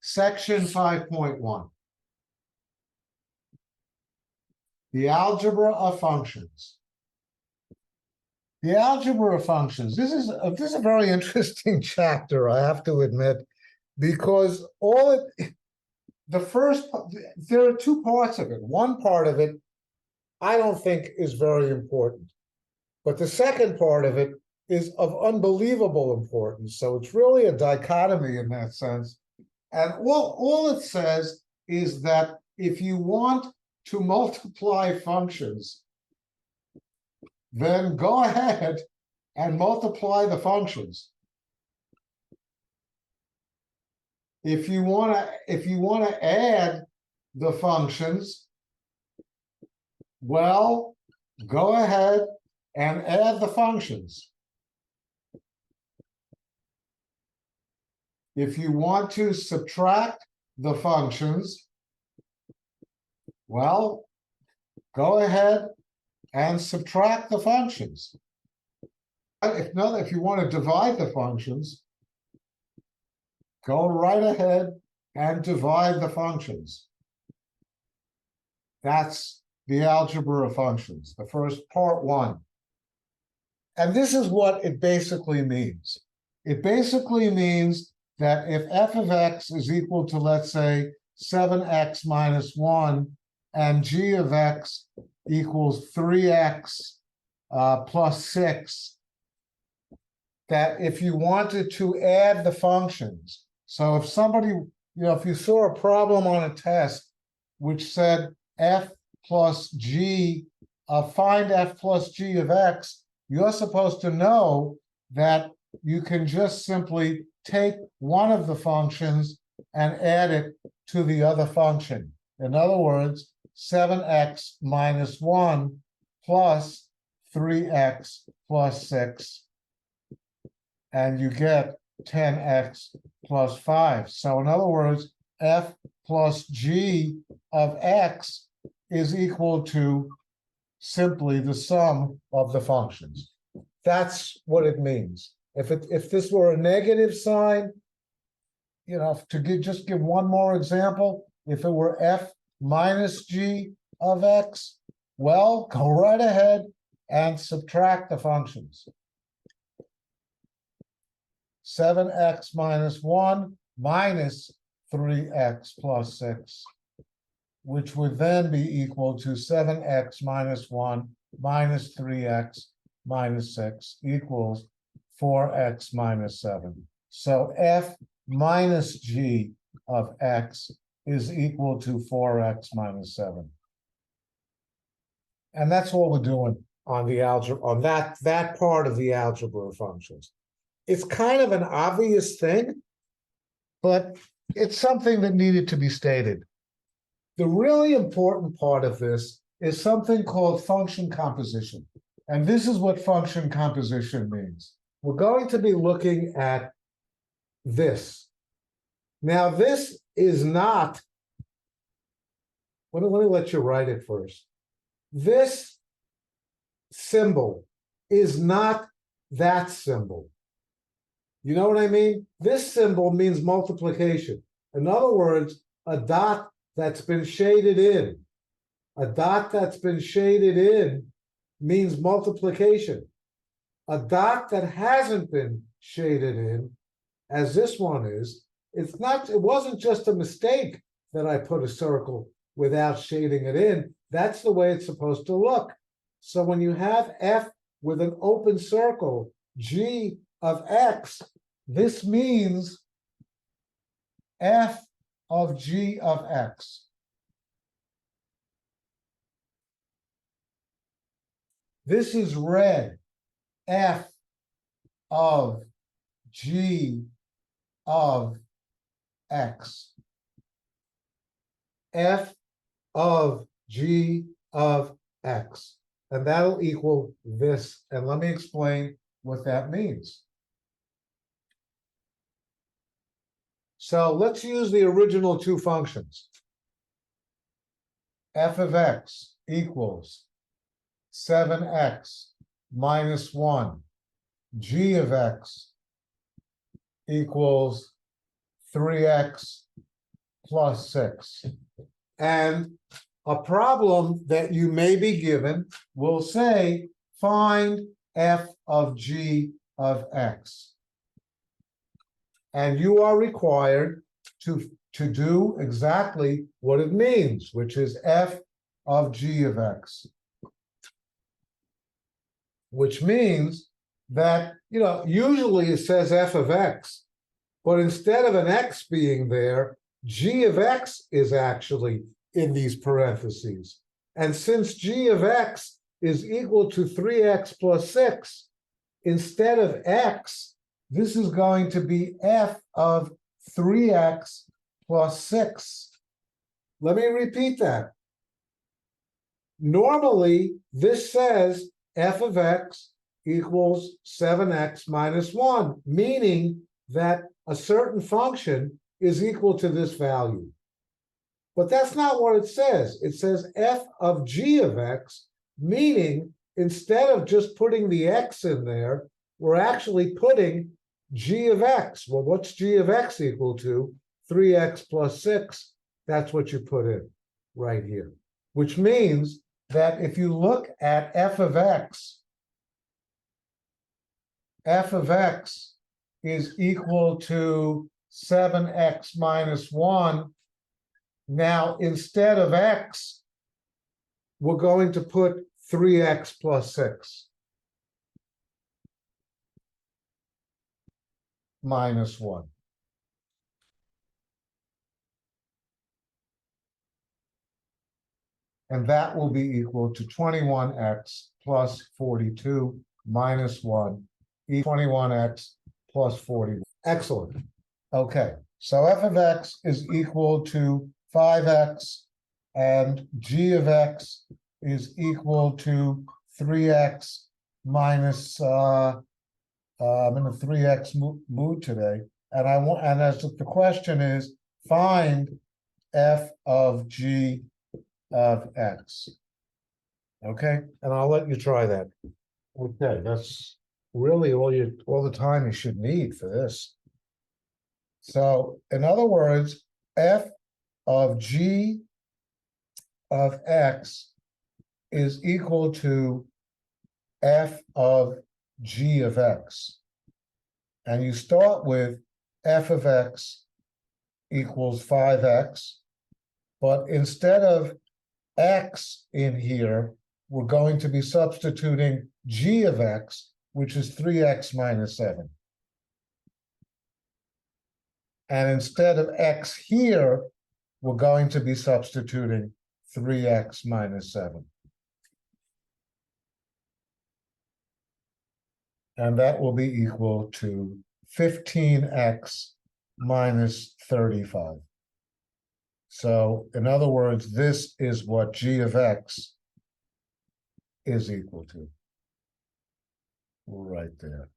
Section 5.1. The algebra of functions. The algebra of functions. This is a very interesting chapter, I have to admit, because there are two parts of it. One part of it, I don't think is very important, but the second part of it is of unbelievable importance. So it's really a dichotomy in that sense. And all it says is that if you want to multiply functions, then go ahead and multiply the functions. If you want to add the functions, well, go ahead and add the functions. If you want to subtract the functions, well, go ahead and subtract the functions. If you want to divide the functions, go right ahead and divide the functions. That's the algebra of functions, the first part one. And this is what it basically means. It basically means that if f of x is equal to, let's say, 7x minus 1, and g of x equals 3x plus 6, that if you wanted to add the functions, so if somebody, if you saw a problem on a test which said f plus g, find f plus g of x, you're supposed to know that you can just simply take one of the functions and add it to the other function. In other words, 7x minus 1 plus 3x plus 6, and you get 10x plus 5. So in other words, f plus g of x is equal to simply the sum of the functions. That's what it means. If this were a negative sign, just give one more example, if it were f minus g of x, well, go right ahead and subtract the functions. 7x minus 1 minus 3x plus 6, which would then be equal to 7x minus 1 minus 3x minus 6 equals 4x minus 7. So f minus g of x is equal to 4x minus 7. And that's what we're doing on the algebra, on that part of the algebra of functions. It's kind of an obvious thing, but it's something that needed to be stated. The really important part of this is something called function composition. And this is what function composition means. We're going to be looking at this. Now, this is not, let me let you write it first. This symbol is not that symbol. You know what I mean? This symbol means multiplication. In other words, a dot that's been shaded in. A dot that's been shaded in means multiplication. A dot that hasn't been shaded in, as this one is, it wasn't just a mistake that I put a circle without shading it in. That's the way it's supposed to look. So when you have f with an open circle, g of x, this means f of g of x. This is red, f of g of x. F of g of x. And that'll equal this. And let me explain what that means. So let's use the original two functions. F of x equals 7x minus 1. G of x equals 3x plus 6. And a problem that you may be given will say, find f of g of x. And you are required to do exactly what it means, which is f of g of x. Which means that, usually it says f of x, but instead of an x being there, g of x is actually in these parentheses. And since g of x is equal to 3x plus 6, instead of x, this is going to be f of 3x plus 6. Let me repeat that. Normally, this says f of x equals 7x minus 1, meaning that a certain function is equal to this value. But that's not what it says. It says f of g of x, meaning instead of just putting the x in there, we're actually putting g of x. Well, what's g of x equal to? 3x plus 6. That's what you put in right here, which means that if you look at f of x is equal to 7x minus 1. Now, instead of x, we're going to put 3x plus 6 minus 1. And that will be equal to 21x plus 42 minus 1, 21x plus 41. Excellent. Okay, so f of x is equal to 5x, and g of x is equal to 3x minus, I'm in a 3x mood today, and as the question is, find f of g of x. Okay, and I'll let you try that. Okay, that's really all the time you should need for this. So, in other words, f of g of x is equal to f of g of x. And you start with f of x equals 5x, but instead of x in here, we're going to be substituting g of x, which is 3x minus 7. And instead of x here, we're going to be substituting 3x minus 7. And that will be equal to 15x minus 35. So, in other words, this is what g of x is equal to. Right there.